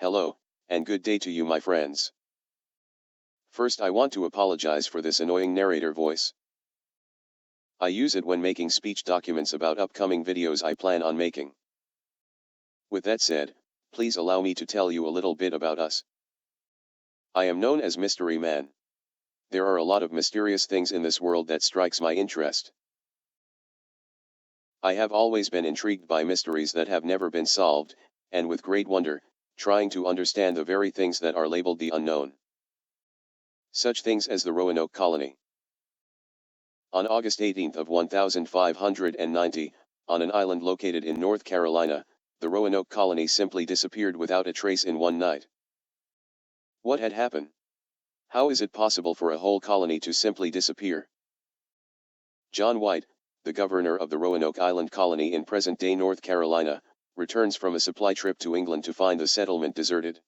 Hello, and good day to you, my friends. First, I want to apologize for this annoying narrator voice. I use it when making speech documents about upcoming videos I plan on making. With that said, please allow me to tell you a little bit about us. I am known as Mystery Man. There are a lot of mysterious things in this world that strikes my interest. I have always been intrigued by mysteries that have never been solved, and with great wonder, trying to understand the very things that are labeled the unknown. Such things as the Roanoke Colony. On August 18 of 1590, on an island located in North Carolina, the Roanoke Colony simply disappeared without a trace in one night. What had happened? How is it possible for a whole colony to simply disappear? John White, the governor of the Roanoke Island colony in present-day North Carolina, returns from a supply trip to England to find the settlement deserted.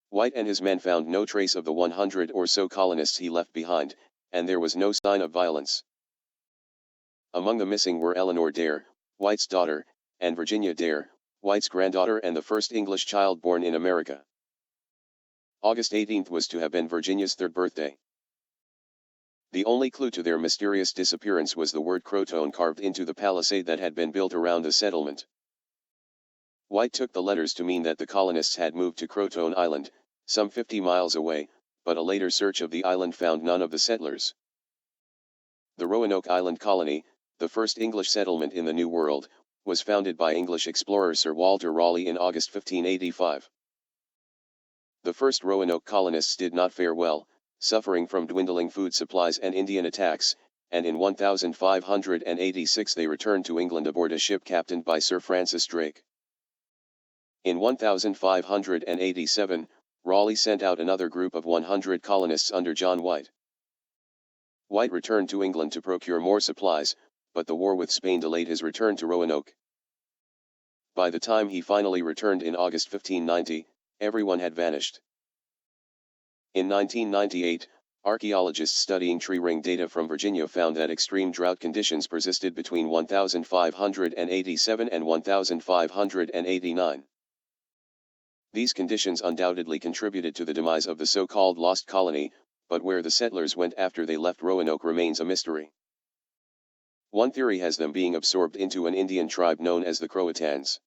White and his men found no trace of the 100 or so colonists he left behind, and there was no sign of violence. Among the missing were Eleanor Dare, White's daughter, and Virginia Dare, White's granddaughter and the first English child born in America. August 18 was to have been Virginia's third birthday. The only clue to their mysterious disappearance was the word Croton carved into the palisade that had been built around the settlement. White took the letters to mean that the colonists had moved to Croton Island, some 50 miles away, but a later search of the island found none of the settlers. The Roanoke Island colony, the first English settlement in the New World, was founded by English explorer Sir Walter Raleigh in August 1585. The first Roanoke colonists did not fare well, suffering from dwindling food supplies and Indian attacks, and in 1586 they returned to England aboard a ship captained by Sir Francis Drake. In 1587, Raleigh sent out another group of 100 colonists under John White. White returned to England to procure more supplies, but the war with Spain delayed his return to Roanoke. By the time he finally returned in August 1590, everyone had vanished. In 1998, archaeologists studying tree ring data from Virginia found that extreme drought conditions persisted between 1587 and 1589. These conditions undoubtedly contributed to the demise of the so-called lost colony, but where the settlers went after they left Roanoke remains a mystery. One theory has them being absorbed into an Indian tribe known as the Croatans.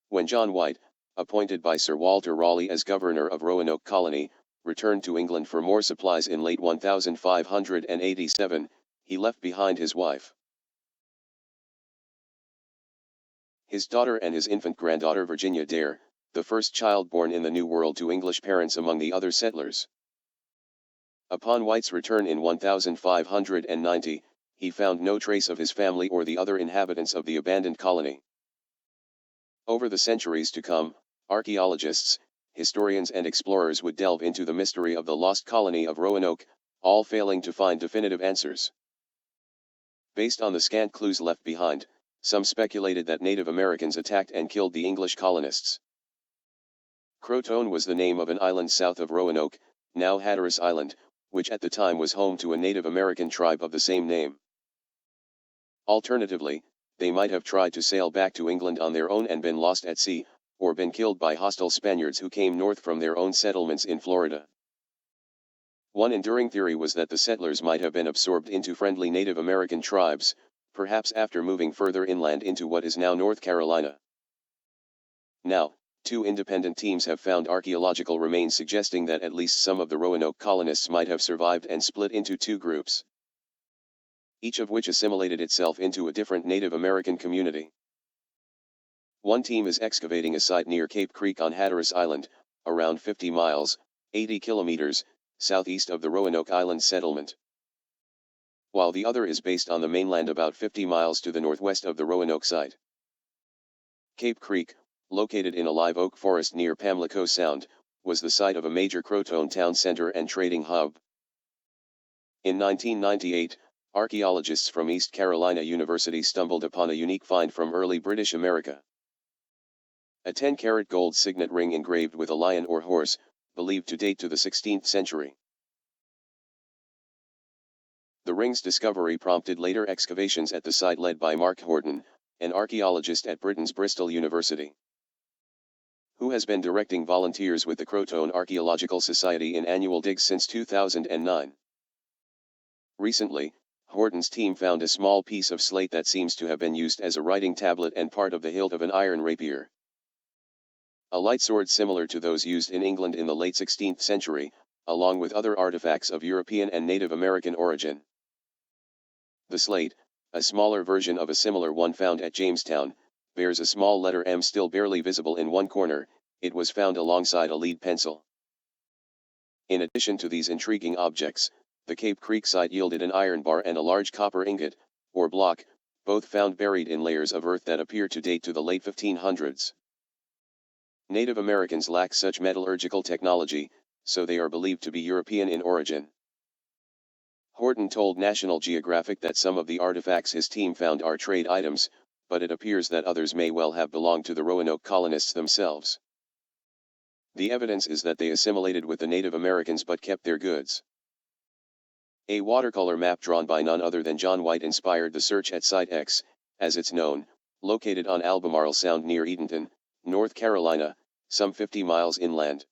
When John White, appointed by Sir Walter Raleigh as governor of Roanoke Colony, returned to England for more supplies in late 1587, he left behind his wife, his daughter and his infant granddaughter Virginia Dare, the first child born in the New World to English parents among the other settlers. Upon White's return in 1590, he found no trace of his family or the other inhabitants of the abandoned colony. Over the centuries to come, archaeologists, historians and explorers would delve into the mystery of the lost colony of Roanoke, all failing to find definitive answers. Based on the scant clues left behind, some speculated that Native Americans attacked and killed the English colonists. Croton was the name of an island south of Roanoke, now Hatteras Island, which at the time was home to a Native American tribe of the same name. Alternatively, they might have tried to sail back to England on their own and been lost at sea, or been killed by hostile Spaniards who came north from their own settlements in Florida. One enduring theory was that the settlers might have been absorbed into friendly Native American tribes, perhaps after moving further inland into what is now North Carolina. Now, two independent teams have found archaeological remains suggesting that at least some of the Roanoke colonists might have survived and split into two groups, each of which assimilated itself into a different Native American community. One team is excavating a site near Cape Creek on Hatteras Island, around 50 miles, 80 kilometers, southeast of the Roanoke Island settlement, while the other is based on the mainland about 50 miles to the northwest of the Roanoke site. Cape Creek, located in a live oak forest near Pamlico Sound, was the site of a major Croton town center and trading hub. In 1998, archaeologists from East Carolina University stumbled upon a unique find from early British America. A 10-karat gold signet ring engraved with a lion or horse, believed to date to the 16th century. The ring's discovery prompted later excavations at the site led by Mark Horton, an archaeologist at Britain's Bristol University. who has been directing volunteers with the Croton Archaeological Society in annual digs since 2009. Recently, Horton's team found a small piece of slate that seems to have been used as a writing tablet and part of the hilt of an iron rapier. A light sword similar to those used in England in the late 16th century, along with other artifacts of European and Native American origin. The slate, a smaller version of a similar one found at Jamestown, bears a small letter M still barely visible in one corner. It was found alongside a lead pencil. In addition to these intriguing objects, the Cape Creek site yielded an iron bar and a large copper ingot, or block, both found buried in layers of earth that appear to date to the late 1500s. Native Americans lack such metallurgical technology, so they are believed to be European in origin. Horton told National Geographic that some of the artifacts his team found are trade items, but it appears that others may well have belonged to the Roanoke colonists themselves. The evidence is that they assimilated with the Native Americans but kept their goods. A watercolor map drawn by none other than John White inspired the search at Site X, as it's known, located on Albemarle Sound near Edenton, North Carolina, some 50 miles inland.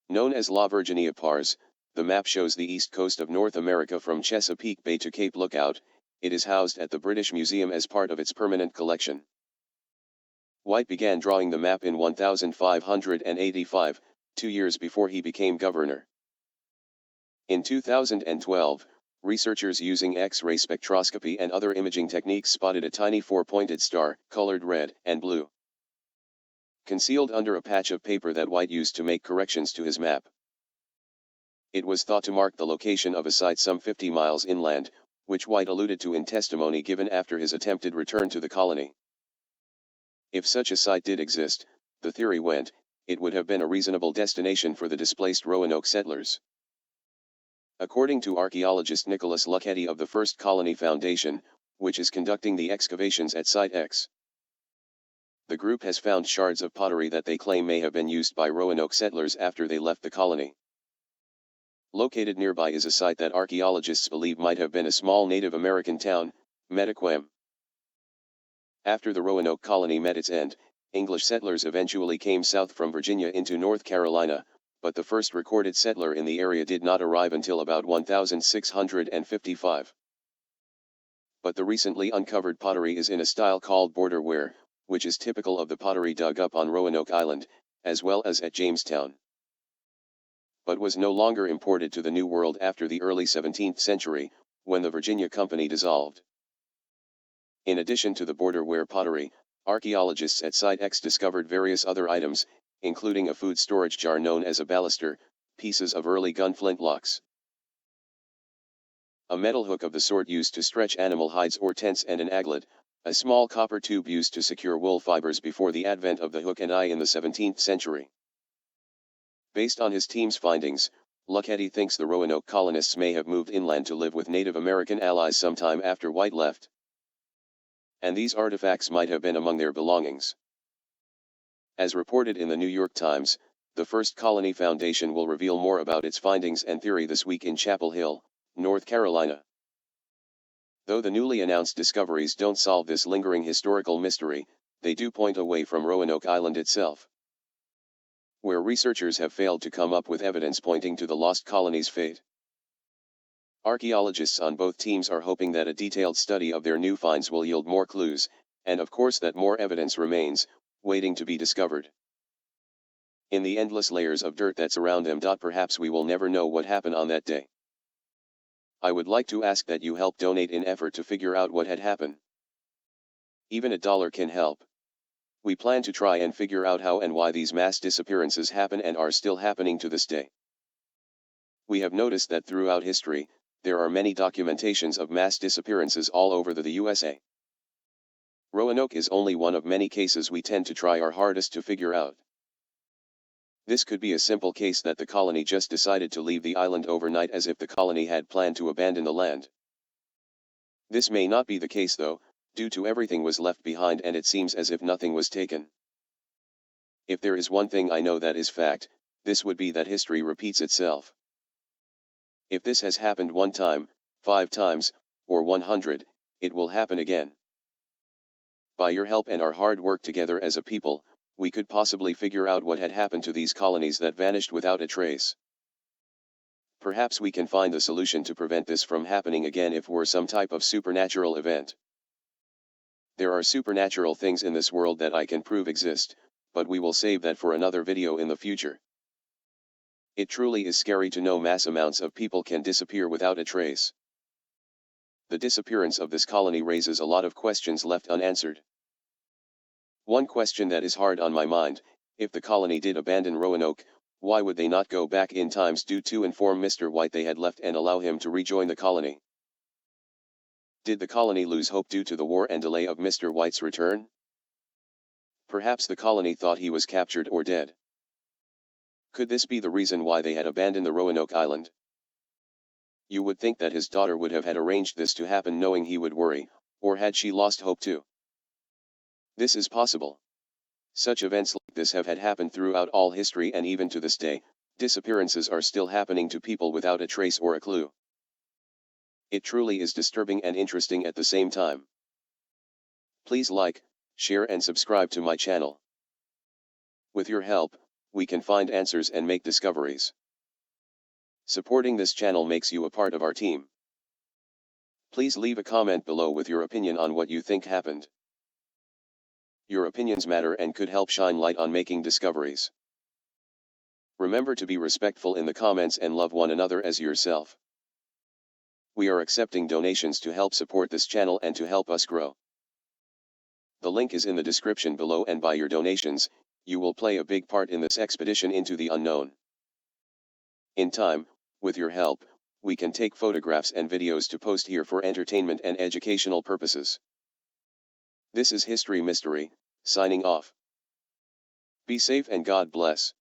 Known as La Virginia Pars, the map shows the east coast of North America from Chesapeake Bay to Cape Lookout. It is housed at the British Museum as part of its permanent collection. White began drawing the map in 1585, 2 years before he became governor. In 2012, researchers using X-ray spectroscopy and other imaging techniques spotted a tiny four-pointed star, colored red and blue, concealed under a patch of paper that White used to make corrections to his map. It was thought to mark the location of a site some 50 miles inland, which White alluded to in testimony given after his attempted return to the colony. If such a site did exist, the theory went, it would have been a reasonable destination for the displaced Roanoke settlers. According to archaeologist Nicholas Lucchetti of the First Colony Foundation, which is conducting the excavations at Site X, the group has found shards of pottery that they claim may have been used by Roanoke settlers after they left the colony. Located nearby is a site that archaeologists believe might have been a small Native American town, Metaquem. After the Roanoke colony met its end, English settlers eventually came south from Virginia into North Carolina, but the first recorded settler in the area did not arrive until about 1655. But the recently uncovered pottery is in a style called border ware, which is typical of the pottery dug up on Roanoke Island, as well as at Jamestown, but was no longer imported to the New World after the early 17th century, when the Virginia Company dissolved. In addition to the border ware pottery, archaeologists at Site X discovered various other items, including a food storage jar known as a baluster, pieces of early gun flintlocks, a metal hook of the sort used to stretch animal hides or tents, and an aglet, a small copper tube used to secure wool fibers before the advent of the hook and eye in the 17th century. Based on his team's findings, Lucchetti thinks the Roanoke colonists may have moved inland to live with Native American allies sometime after White left, and these artifacts might have been among their belongings. As reported in the New York Times, the First Colony Foundation will reveal more about its findings and theory this week in Chapel Hill, North Carolina. Though the newly announced discoveries don't solve this lingering historical mystery, they do point away from Roanoke Island itself, where researchers have failed to come up with evidence pointing to the lost colony's fate. Archaeologists on both teams are hoping that a detailed study of their new finds will yield more clues, and of course that more evidence remains, waiting to be discovered. In the endless layers of dirt that surround them. Perhaps we will never know what happened on that day. I would like to ask that you help donate in effort to figure out what had happened. Even $1 can help. We plan to try and figure out how and why these mass disappearances happen and are still happening to this day. We have noticed that throughout history, there are many documentations of mass disappearances all over the USA. Roanoke is only one of many cases we tend to try our hardest to figure out. This could be a simple case that the colony just decided to leave the island overnight, as if the colony had planned to abandon the land. This may not be the case though, due to everything was left behind and it seems as if nothing was taken. If there is one thing I know that is fact, this would be that history repeats itself. If this has happened one time, 5 times, or 100, it will happen again. By your help and our hard work together as a people, we could possibly figure out what had happened to these colonies that vanished without a trace. Perhaps we can find the solution to prevent this from happening again if we're some type of supernatural event. There are supernatural things in this world that I can prove exist, but we will save that for another video in the future. It truly is scary to know mass amounts of people can disappear without a trace. The disappearance of this colony raises a lot of questions left unanswered. One question that is hard on my mind: if the colony did abandon Roanoke, why would they not go back in times due to inform Mr. White they had left and allow him to rejoin the colony? Did the colony lose hope due to the war and delay of Mr. White's return? Perhaps the colony thought he was captured or dead. Could this be the reason why they had abandoned the Roanoke Island? You would think that his daughter would have had arranged this to happen knowing he would worry, or had she lost hope too? This is possible. Such events like this have had happened throughout all history, and even to this day, disappearances are still happening to people without a trace or a clue. It truly is disturbing and interesting at the same time. Please like, share and subscribe to my channel. With your help, we can find answers and make discoveries. Supporting this channel makes you a part of our team. Please leave a comment below with your opinion on what you think happened. Your opinions matter and could help shine light on making discoveries. Remember to be respectful in the comments and love one another as yourself. We are accepting donations to help support this channel and to help us grow. The link is in the description below, and by your donations, you will play a big part in this expedition into the unknown. In time, with your help, we can take photographs and videos to post here for entertainment and educational purposes. This is History Mystery, signing off. Be safe and God bless.